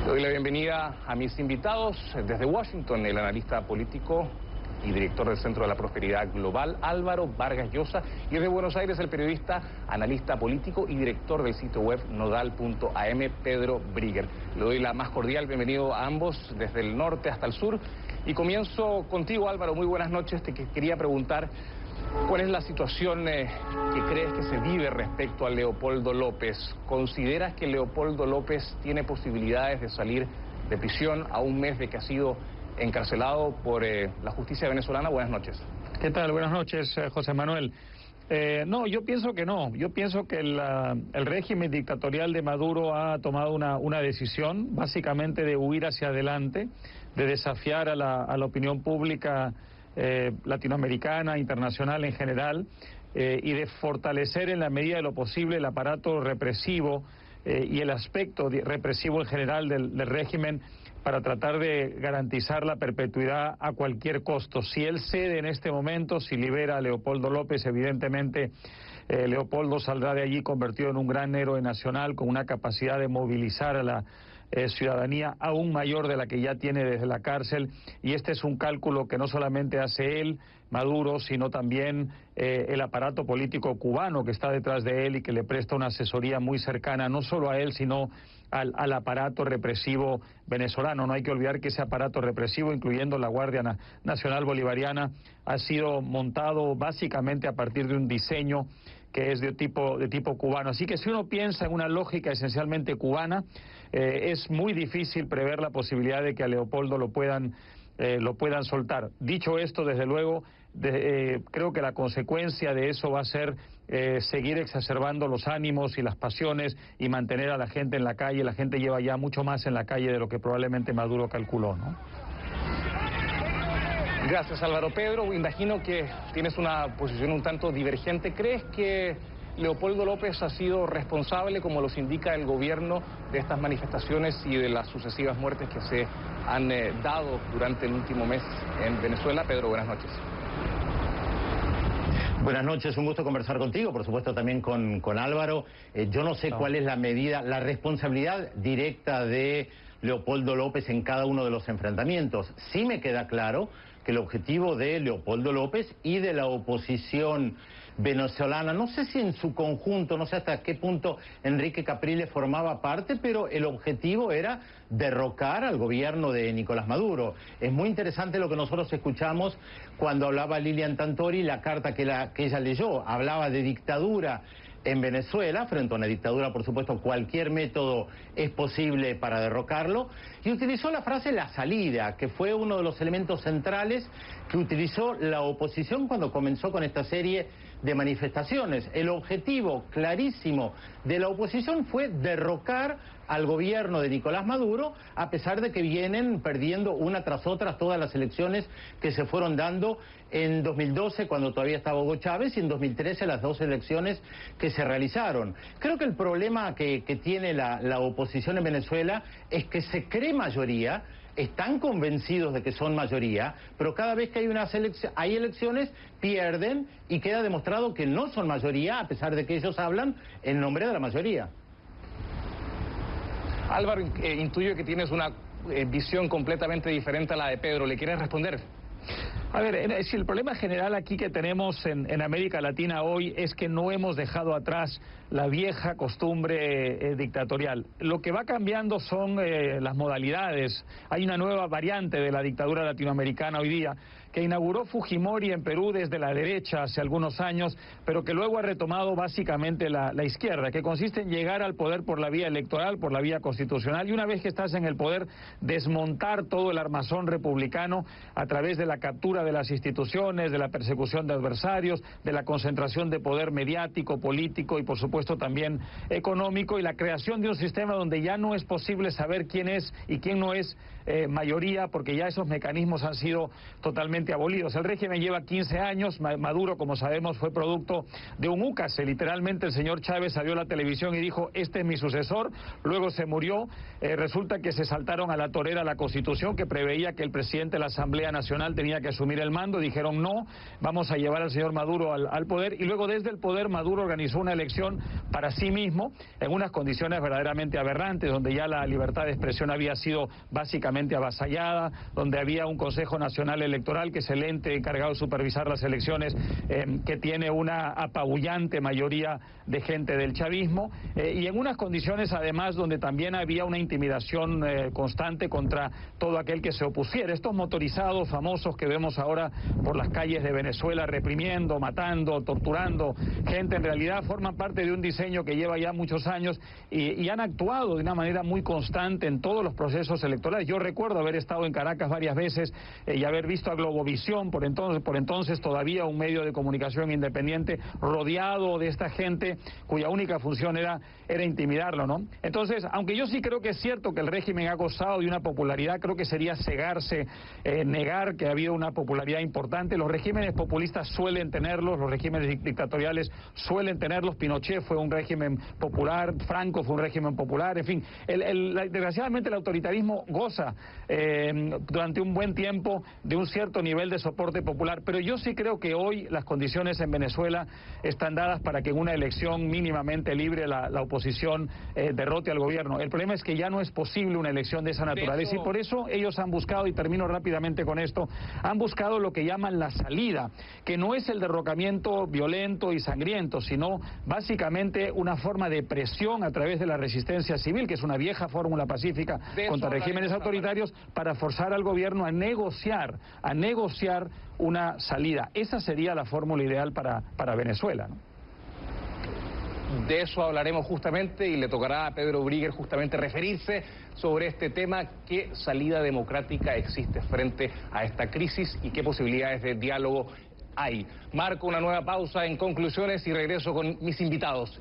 Le doy la bienvenida a mis invitados desde Washington, el analista político y director del Centro de la Prosperidad Global, Álvaro Vargas Llosa, y desde Buenos Aires el periodista, analista político y director del sitio web nodal.am, Pedro Brigger. Le doy la más cordial bienvenido a ambos, desde el norte hasta el sur. Y comienzo contigo, Álvaro. Muy buenas noches. Te quería preguntar, ¿cuál es la situación que crees que se vive respecto a Leopoldo López? ¿Consideras que Leopoldo López tiene posibilidades de salir de prisión a un mes de que ha sido encarcelado por la justicia venezolana? Buenas noches. ¿Qué tal? Buenas noches, José Manuel. No, yo pienso que no. Yo pienso que el régimen dictatorial de Maduro ha tomado una decisión, básicamente de huir hacia adelante, de desafiar a la opinión pública latinoamericana, internacional en general, y de fortalecer en la medida de lo posible el aparato represivo y el aspecto represivo en general del régimen, para tratar de garantizar la perpetuidad a cualquier costo. Si él cede en este momento, si libera a Leopoldo López, evidentemente Leopoldo saldrá de allí convertido en un gran héroe nacional, con una capacidad de movilizar a la ciudadanía aún mayor de la que ya tiene desde la cárcel, y este es un cálculo que no solamente hace él, Maduro, sino también el aparato político cubano que está detrás de él y que le presta una asesoría muy cercana, no solo a él, sino al aparato represivo venezolano. No hay que olvidar que ese aparato represivo, incluyendo la Guardia Nacional Bolivariana, ha sido montado básicamente a partir de un diseño que es de tipo cubano. Así que si uno piensa en una lógica esencialmente cubana, es muy difícil prever la posibilidad de que a Leopoldo lo puedan soltar. Dicho esto, desde luego, creo que la consecuencia de eso va a ser seguir exacerbando los ánimos y las pasiones y mantener a la gente en la calle. La gente lleva ya mucho más en la calle de lo que probablemente Maduro calculó, ¿no? Gracias, Álvaro. Pedro, imagino que tienes una posición un tanto divergente. ¿Crees que Leopoldo López ha sido responsable, como los indica el gobierno, de estas manifestaciones y de las sucesivas muertes que se han dado durante el último mes en Venezuela? Pedro, buenas noches. Buenas noches, un gusto conversar contigo, por supuesto también con Álvaro. Yo no sé cuál es la medida, la responsabilidad directa de Leopoldo López en cada uno de los enfrentamientos. Sí me queda claro que el objetivo de Leopoldo López y de la oposición venezolana, no sé si en su conjunto, no sé hasta qué punto Enrique Capriles formaba parte, pero el objetivo era derrocar al gobierno de Nicolás Maduro. Es muy interesante lo que nosotros escuchamos cuando hablaba Lilian Tantori, la carta que ella leyó, hablaba de dictadura en Venezuela. Frente a una dictadura, por supuesto, cualquier método es posible para derrocarlo, y utilizó la frase "la salida", que fue uno de los elementos centrales que utilizó la oposición cuando comenzó con esta serie de manifestaciones. El objetivo clarísimo de la oposición fue derrocar al gobierno de Nicolás Maduro, a pesar de que vienen perdiendo una tras otra todas las elecciones que se fueron dando en 2012, cuando todavía estaba Hugo Chávez, y en 2013 las dos elecciones que se realizaron. Creo que el problema que tiene la oposición en Venezuela es que se cree mayoría, están convencidos de que son mayoría, pero cada vez que hay elecciones pierden, y queda demostrado que no son mayoría, a pesar de que ellos hablan en nombre de la mayoría. Álvaro, intuyo que tienes una visión completamente diferente a la de Pedro. ¿Le quieres responder? A ver, si el problema general aquí que tenemos en América Latina hoy es que no hemos dejado atrás la vieja costumbre dictatorial. Lo que va cambiando son las modalidades. Hay una nueva variante de la dictadura latinoamericana hoy día, que inauguró Fujimori en Perú desde la derecha hace algunos años, pero que luego ha retomado básicamente la izquierda, que consiste en llegar al poder por la vía electoral, por la vía constitucional, y una vez que estás en el poder, desmontar todo el armazón republicano a través de la captura de las instituciones, de la persecución de adversarios, de la concentración de poder mediático, político y por supuesto también económico, y la creación de un sistema donde ya no es posible saber quién es y quién no es mayoría, porque ya esos mecanismos han sido totalmente abolidos. El régimen lleva 15 años, Maduro, como sabemos, fue producto de un úcase. Literalmente el señor Chávez salió a la televisión y dijo: este es mi sucesor, luego se murió. Resulta que se saltaron a la torera la Constitución, que preveía que el presidente de la Asamblea Nacional tenía que asumir asumir el mando, dijeron no, vamos a llevar al señor Maduro al poder, y luego desde el poder Maduro organizó una elección para sí mismo, en unas condiciones verdaderamente aberrantes, donde ya la libertad de expresión había sido básicamente avasallada, donde había un Consejo Nacional Electoral, que es el ente encargado de supervisar las elecciones, que tiene una apabullante mayoría de gente del chavismo, y en unas condiciones además donde también había una intimidación constante contra todo aquel que se opusiera. Estos motorizados famosos que vemos ahora por las calles de Venezuela reprimiendo, matando, torturando gente, en realidad forman parte de un diseño que lleva ya muchos años y han actuado de una manera muy constante en todos los procesos electorales. Yo recuerdo haber estado en Caracas varias veces y haber visto a Globovisión, por entonces todavía un medio de comunicación independiente, rodeado de esta gente cuya única función era intimidarlo, ¿no? Entonces, aunque yo sí creo que es cierto que el régimen ha gozado de una popularidad, creo que sería cegarse, negar que ha habido una popularidad importante. Los regímenes populistas suelen tenerlos, los regímenes dictatoriales suelen tenerlos. Pinochet fue un régimen popular, Franco fue un régimen popular, en fin. Desgraciadamente el autoritarismo goza durante un buen tiempo de un cierto nivel de soporte popular, pero yo sí creo que hoy las condiciones en Venezuela están dadas para que en una elección mínimamente libre la oposición derrote al gobierno. El problema es que ya no es posible una elección de esa naturaleza y por eso ellos han buscado, y termino rápidamente con esto, han buscado lo que llaman la salida, que no es el derrocamiento violento y sangriento, sino básicamente una forma de presión a través de la resistencia civil, que es una vieja fórmula pacífica contra regímenes autoritarios, para forzar al gobierno a negociar una salida. Esa sería la fórmula ideal para Venezuela, ¿no? De eso hablaremos justamente y le tocará a Pedro Brigger justamente referirse sobre este tema, qué salida democrática existe frente a esta crisis y qué posibilidades de diálogo hay. Marco una nueva pausa en conclusiones y regreso con mis invitados.